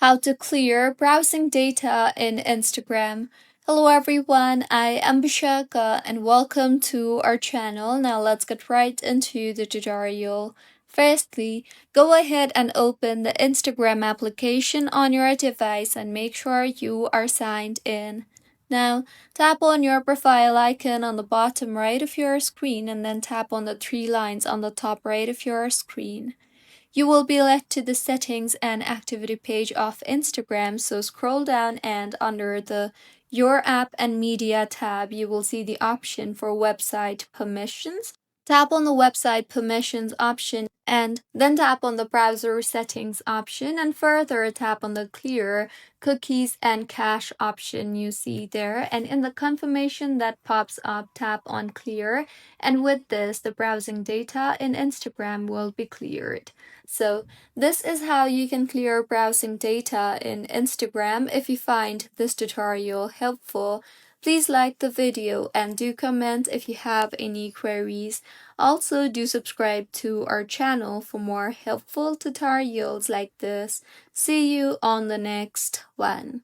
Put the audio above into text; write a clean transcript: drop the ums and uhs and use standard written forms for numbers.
How to clear browsing data in Instagram. Hello everyone, I am Bishaka and welcome to our channel. Now let's get right into the tutorial. Firstly, go ahead and open the Instagram application on your device and make sure you are signed in. Now, tap on your profile icon on the bottom right of your screen and then tap on the three lines on the top right of your screen. You will be led to the settings and activity page of Instagram, so scroll down and under the Your App and Media tab, you will see the option for website permissions. Tap on the website permissions option and then tap on the browser settings option and further tap on the clear cookies and cache option you see there, and in the confirmation that pops up, tap on clear, and with this the browsing data in Instagram will be cleared. So this is how you can clear browsing data in Instagram. If you find this tutorial helpful, please like the video and do comment if you have any queries. Also, do subscribe to our channel for more helpful tutorials like this. See you on the next one.